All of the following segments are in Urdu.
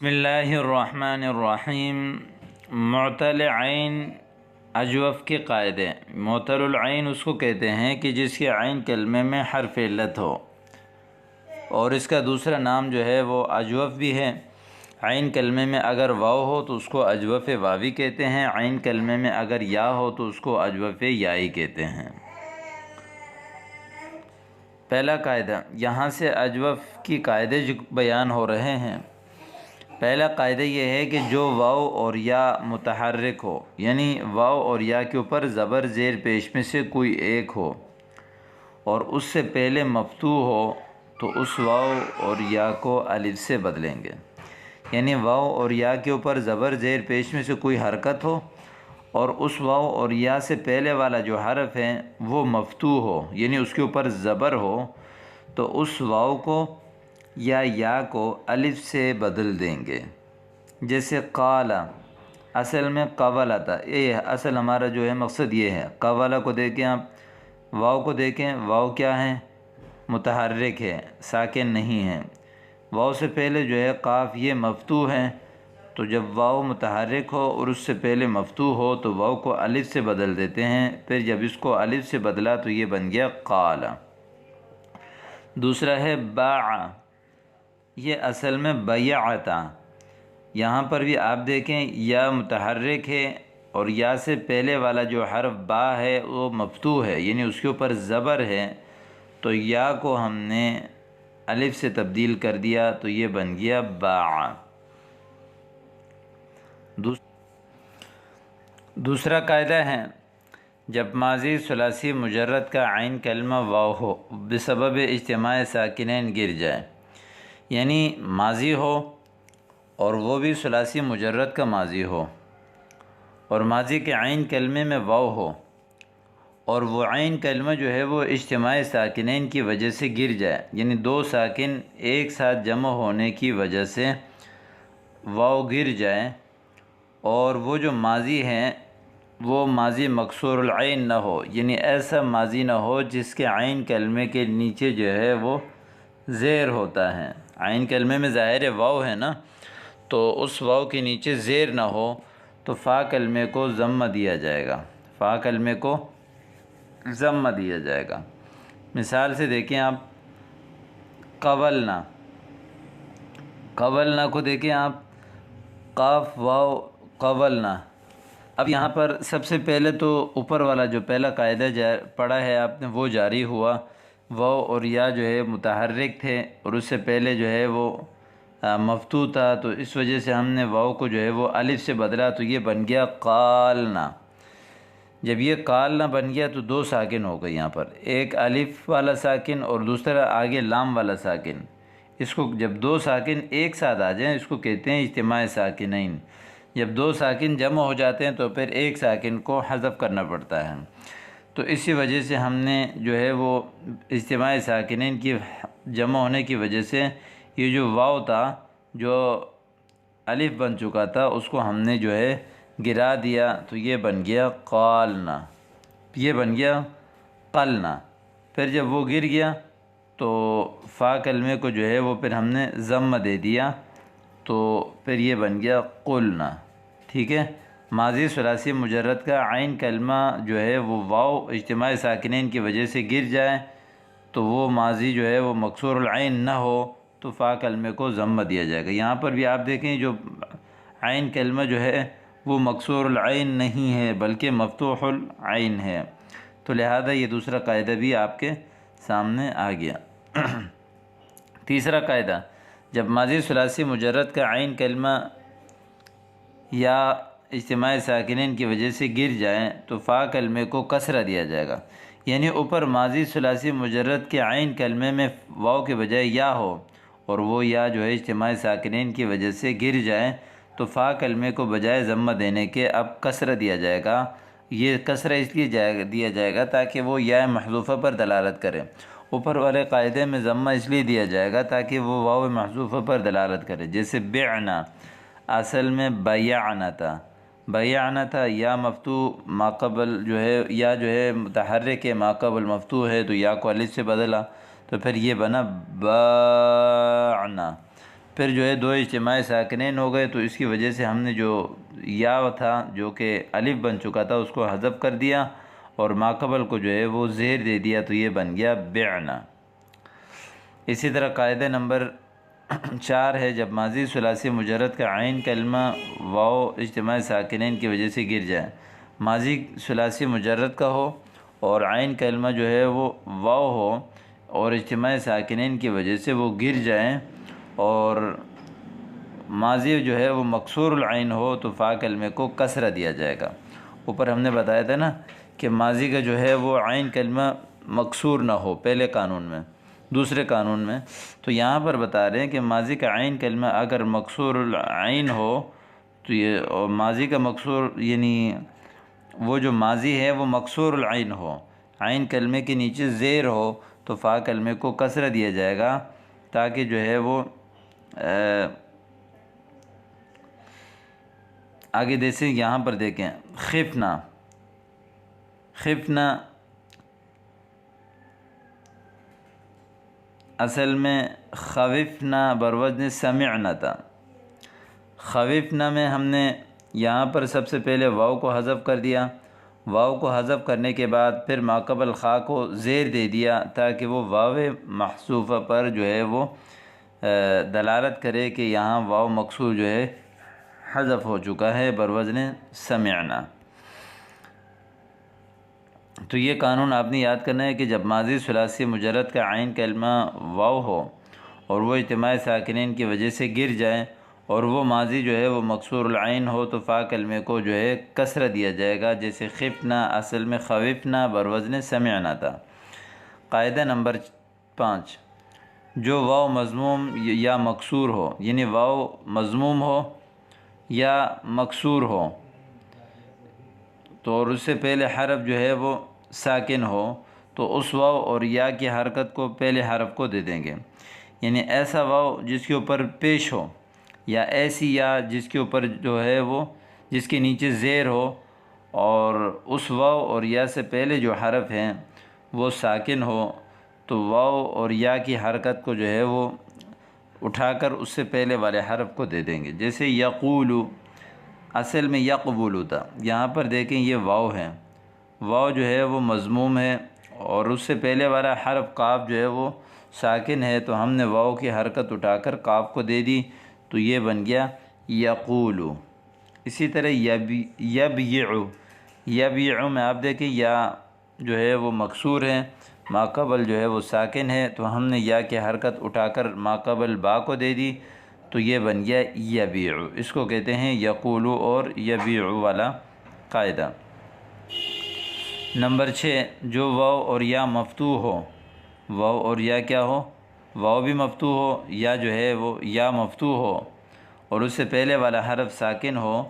بسم اللہ الرحمن الرحیم۔ معتل عین اجوف کے قاعدے۔ معتل العین اس کو کہتے ہیں کہ جس کے عین کلمے میں حرف علت ہو، اور اس کا دوسرا نام جو ہے وہ اجوف بھی ہے۔ عین کلمے میں اگر واو ہو تو اس کو اجوف واوی کہتے ہیں، عین کلمے میں اگر یا ہو تو اس کو اجوف یائی کہتے ہیں۔ پہلا قاعدہ، یہاں سے اجوف کی قاعدے جو بیان ہو رہے ہیں۔ پہلا قاعدہ یہ ہے کہ جو واو اور یا متحرک ہو، یعنی واو اور یا کے اوپر زبر زیر پیش میں سے کوئی ایک ہو اور اس سے پہلے مفتوح ہو تو اس واو اور یا کو الف سے بدلیں گے۔ یعنی واو اور یا کے اوپر زبر زیر پیش میں سے کوئی حرکت ہو اور اس واو اور یا سے پہلے والا جو حرف ہے وہ مفتوح ہو، یعنی اس کے اوپر زبر ہو، تو اس واو کو یا کو الف سے بدل دیں گے۔ جیسے قال، اصل میں قولا تھا، یہ اصل ہمارا جو ہے مقصد یہ ہے۔ قولا کو دیکھیں آپ، واو کو دیکھیں، واو کیا ہے؟ متحرک ہے، ساکن نہیں ہے۔ واو سے پہلے جو ہے قاف یہ مفتوح ہے، تو جب واو متحرک ہو اور اس سے پہلے مفتوح ہو تو واو کو الف سے بدل دیتے ہیں، پھر جب اس کو الف سے بدلا تو یہ بن گیا قال۔ دوسرا ہے باع، یہ اصل میں بیعتا۔ یہاں پر بھی آپ دیکھیں یا متحرک ہے اور یا سے پہلے والا جو حرف با ہے وہ مفتوح ہے، یعنی اس کے اوپر زبر ہے، تو یا کو ہم نے الف سے تبدیل کر دیا تو یہ بن گیا باع۔ دوسرا قاعدہ ہے، جب ماضی ثلاثی مجرد کا عین کلمہ واو ہو بسبب اجتماع ساکنین گر جائے، یعنی ماضی ہو اور وہ بھی ثلاثی مجرد کا ماضی ہو اور ماضی کے عین کلمے میں واو ہو اور وہ عین کلمہ جو ہے وہ اجتماع ساکنین کی وجہ سے گر جائے، یعنی دو ساکن ایک ساتھ جمع ہونے کی وجہ سے واو گر جائے، اور وہ جو ماضی ہے وہ ماضی مکسور العین نہ ہو، یعنی ایسا ماضی نہ ہو جس کے عین کلمے کے نیچے جو ہے وہ زیر ہوتا ہے۔ عین کلمے میں ظاہر واو ہے نا، تو اس واو کے نیچے زیر نہ ہو تو فا کلمے کو ضمہ دیا جائے گا، فا کلمے کو ضمہ دیا جائے گا۔ مثال سے دیکھیں آپ، قولنا، قولنا کو دیکھیں آپ، قاف واو قولنا۔ اب یہاں پر سب سے پہلے تو اوپر والا جو پہلا قاعدہ پڑھا ہے آپ نے وہ جاری ہوا، واو اور یا جو ہے متحرک تھے اور اس سے پہلے جو ہے وہ مفتوح تھا، تو اس وجہ سے ہم نے واو کو جو ہے وہ الف سے بدلا تو یہ بن گیا قالنا۔ جب یہ قالنا بن گیا تو دو ساکن ہو گئے یہاں پر، ایک الف والا ساکن اور دوسرا آگے لام والا ساکن۔ اس کو جب دو ساکن ایک ساتھ آ جائیں اس کو کہتے ہیں اجتماع ساکنین۔ جب دو ساکن جمع ہو جاتے ہیں تو پھر ایک ساکن کو حذف کرنا پڑتا ہے، تو اسی وجہ سے ہم نے جو ہے وہ اجتماع ساکنین کی جمع ہونے کی وجہ سے یہ جو واو تھا جو الف بن چکا تھا اس کو ہم نے جو ہے گرا دیا تو یہ بن گیا قالنا، یہ بن گیا قلنا۔ پھر جب وہ گر گیا تو فا کلمے کو جو ہے وہ پھر ہم نے ضمہ دے دیا تو پھر یہ بن گیا قلنا۔ ٹھیک ہے، ماضی ثلاثی مجرد کا عین کلمہ جو ہے وہ واو اجتماع ساکنین کی وجہ سے گر جائے تو وہ ماضی جو ہے وہ مکسور العین نہ ہو تو فا کلمے کو ضمہ دیا جائے گا۔ یہاں پر بھی آپ دیکھیں جو عین کلمہ جو ہے وہ مکسور العین نہیں ہے بلکہ مفتوح العین ہے، تو لہذا یہ دوسرا قاعدہ بھی آپ کے سامنے آ گیا۔ تیسرا قاعدہ، جب ماضی ثلاثی مجرد کا عین کلمہ یا اجتماع ساکنین کی وجہ سے گر جائیں تو فا کلمے کو کسرہ دیا جائے گا، یعنی اوپر ماضی ثلاثی مجرد کے عین کلمے میں واو کے بجائے یا ہو اور وہ یا جو ہے اجتماع ساکنین کی وجہ سے گر جائیں تو فا کلمے کو بجائے ضمہ دینے کے اب کسرہ دیا جائے گا۔ یہ کسرہ اس لیے دیا جائے گا تاکہ وہ یا محذوفہ پر دلالت کرے۔ اوپر والے قاعدے میں ضمہ اس لیے دیا جائے گا تاکہ وہ واو محذوفہ پر دلالت کرے، جیسے بعنا، اصل میں بیعنا تھا، بیعنا تھا، یا مفتوح ماقبل جو ہے یا جو ہے متحرک ہے ماقبل مفتوح ہے تو یا کو الف سے بدلا تو پھر یہ بنا باعنا۔ پھر جو ہے 2 اجتماعی ساکنین ہو گئے، تو اس کی وجہ سے ہم نے جو یا تھا جو کہ الف بن چکا تھا اس کو حذف کر دیا، اور ماقبل کو جو ہے وہ زیر دے دیا، تو یہ بن گیا بعنا۔ اسی طرح قاعدہ نمبر 4 ہے، جب ماضی ثلاثی مجرد کا عین کلمہ واو اجتماعی ساکنین کی وجہ سے گر جائے، ماضی ثلاثی مجرد کا ہو اور عین کلمہ جو ہے وہ واو ہو اور اجتماعی ساکنین کی وجہ سے وہ گر جائیں، اور ماضی جو ہے وہ مکسور العین ہو، تو فا کلمے کو کسرہ دیا جائے گا۔ اوپر ہم نے بتایا تھا نا کہ ماضی کا جو ہے وہ عین کلمہ مکسور نہ ہو پہلے قانون میں، دوسرے قانون میں، تو یہاں پر بتا رہے ہیں کہ ماضی کا عین کلمہ اگر مکسور العین ہو تو یہ، اور ماضی کا مکسور یعنی وہ جو ماضی ہے وہ مکسور العین ہو، عین کلمے کے نیچے زیر ہو، تو فا کلمے کو کسرہ دیا جائے گا، تاکہ جو ہے وہ آگے دیکھیں، یہاں پر دیکھیں خفنا، خفنا اصل میں خوفنا بروزن سمعنا تھا۔ خوفنا میں ہم نے یہاں پر سب سے پہلے واو کو حذف کر دیا، واو کو حذف کرنے کے بعد پھر ماقبل خا کو زیر دے دیا، تاکہ وہ واو محذوفہ پر جو ہے وہ دلالت کرے کہ یہاں واو مکسور جو ہے حذف ہو چکا ہے بروزن سمعنا۔ تو یہ قانون آپ نے یاد کرنا ہے کہ جب ماضی ثلاثی مجرد کا عین کلمہ واو ہو اور وہ اجتماعی ساکنین کی وجہ سے گر جائے، اور وہ ماضی جو ہے وہ مکسور العین ہو، تو فا کلمے کو جو ہے کسرہ دیا جائے گا، جیسے خفنا اصل میں خوفنا بروزن سمعنا تھا۔ قاعدہ نمبر 5، جو واو مضموم یا مکسور ہو، یعنی واو مضموم ہو یا مکسور ہو، تو اور اس سے پہلے حرف جو ہے وہ ساکن ہو، تو اس واو اور یا کی حرکت کو پہلے حرف کو دے دیں گے، یعنی ایسا واو جس کے اوپر پیش ہو، یا ایسی یا جس کے اوپر جو ہے وہ جس کے نیچے زیر ہو، اور اس واو اور یا سے پہلے جو حرف ہیں وہ ساکن ہو، تو واو اور یا کی حرکت کو جو ہے وہ اٹھا کر اس سے پہلے والے حرف کو دے دیں گے، جیسے یقولو اصل میں یقبولو تھا، یہاں پر دیکھیں یہ واو ہے، واو جو ہے وہ مضموم ہے اور اس سے پہلے والا حرف قاف جو ہے وہ ساکن ہے، تو ہم نے واو کی حرکت اٹھا کر قاف کو دے دی، تو یہ بن گیا یقولو۔ اسی طرح یبیعو، یبیعو میں آپ دیکھیں یا جو ہے وہ مکسور ہے، ماقبل جو ہے وہ ساکن ہے، تو ہم نے یا کی حرکت اٹھا کر ماقبل با کو دے دی، تو یہ بن گیا یبیعو۔ اس کو کہتے ہیں یقولو اور یبیعو والا قاعدہ۔ نمبر 6، جو واو اور یا مفتوح ہو، واو اور یا کیا ہو، واو بھی مفتوح ہو، یا جو ہے وہ یا مفتوح ہو اور اس سے پہلے والا حرف ساکن ہو،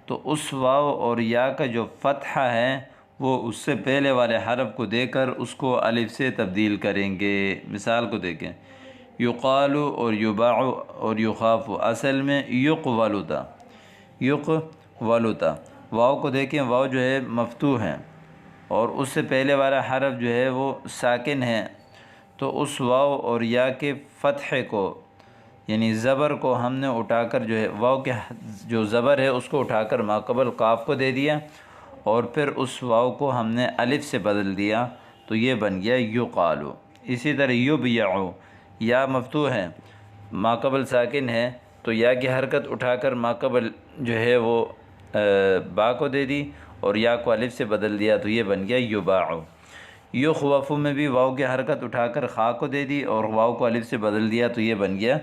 تو اس واو اور یا کا جو فتحہ ہے وہ اس سے پہلے والے حرف کو دے کر اس کو الف سے تبدیل کریں گے۔ مثال کو دیکھیں، یقالو اور یباعو اور یخافو اصل میں یقولو تھا، یقولو تھا، واو کو دیکھیں، واو جو ہے مفتوح ہے اور اس سے پہلے والا حرف جو ہے وہ ساکن ہے، تو اس واو اور یا کے فتحے کو یعنی زبر کو ہم نے اٹھا کر جو ہے واو کے جو زبر ہے اس کو اٹھا کر ماقبل قاف کو دے دیا، اور پھر اس واو کو ہم نے الف سے بدل دیا، تو یہ بن گیا یقالو۔ اسی طرح یبیعو، یا مفتوح ہے ماقبل ساکن ہے، تو یا کی حرکت اٹھا کر ماقبل جو ہے وہ با کو دے دی اور یا کو الف سے بدل دیا، تو یہ بن گیا یباعو۔ یخوفو میں بھی واو کی حرکت اٹھا کر خا کو دے دی اور واو کو الف سے بدل دیا، تو یہ بن گیا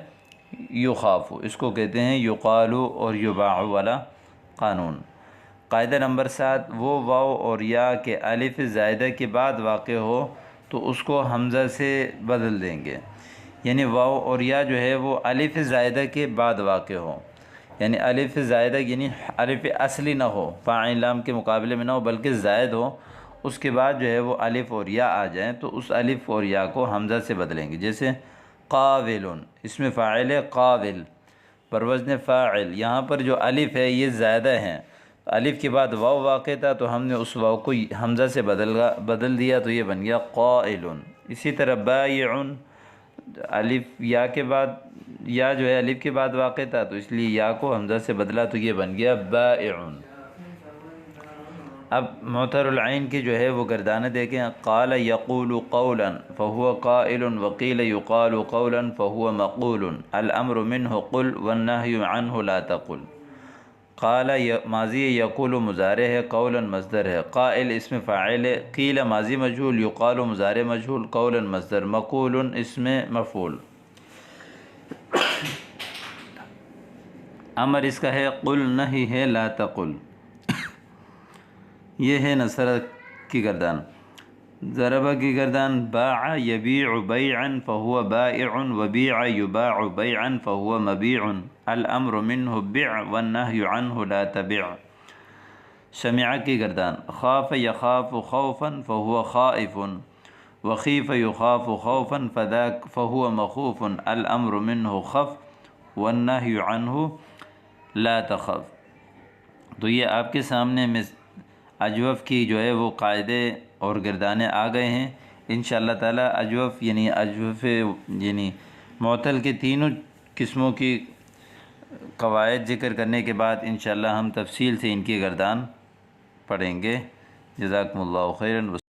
یخافو۔ اس کو کہتے ہیں یقالو اور یباعو والا قانون۔ قاعدہ نمبر 7، وہ واو اور یا کے الف زائدہ کے بعد واقع ہو تو اس کو حمزہ سے بدل دیں گے، یعنی واو اور یا جو ہے وہ الف زائدہ کے بعد واقع ہو، یعنی الف زائدہ یعنی الف اصلی نہ ہو، فاعل لام کے مقابلے میں نہ ہو بلکہ زائد ہو، اس کے بعد جو ہے وہ الف اور یا آ جائیں، تو اس الف اور یا کو حمزہ سے بدلیں گے، جیسے قاولن، اس میں فاعل ہے قاول بروزن فاعل، یہاں پر جو الف ہے یہ زائدہ ہیں، الف کے بعد واو واقع تھا تو ہم نے اس واو کو حمزہ سے بدل دیا، تو یہ بن گیا قائلن۔ اسی طرح بائعن، الف یا کے بعد، یا جو ہے الف کے بعد واقع تھا تو اس لیے یا کو حمزہ سے بدلا تو یہ بن گیا بائع۔ اب معتر العین کی جو ہے وہ گردانیں دیکھیں، قال یقول قولا فهو قائل وقیل یقال قولا فهو مقول الامر منه قل والنهی عنه لا تقل۔ قال ماضی یقول مضارع ہے، قولا مصدر ہے، قائل اسم فاعل ہے، قیل ماضی مجہول، یقال مضارع مجہول، قولا مصدر، مقول اسم مفعول۔ امر اس کا ہے قل، نہی ہے لا تقل۔ یہ ہے نصرہ کی گردان۔ ضربہ کی گردان، باع یبیع بیعا فهو بائع وبیع یباع بیعا فهو مبیع الامر منه بع والنهی عنه لا تبع۔ سمع کی گردان، خاف یخاف خوفا فهو خائف وخیف یخاف خوفا فذاک فهو مخوف الامر منه خف والنهی عنه لا تخف۔ تو یہ آپ کے سامنے اجوف کی جو ہے وہ قاعدے اور گردانے آ گئے ہیں۔ انشاءاللہ تعالی اجوف یعنی معطل کے تینوں قسموں کی قواعد ذکر کرنے کے بعد انشاءاللہ ہم تفصیل سے ان کی گردان پڑھیں گے۔ جزاکم اللہ خیراً۔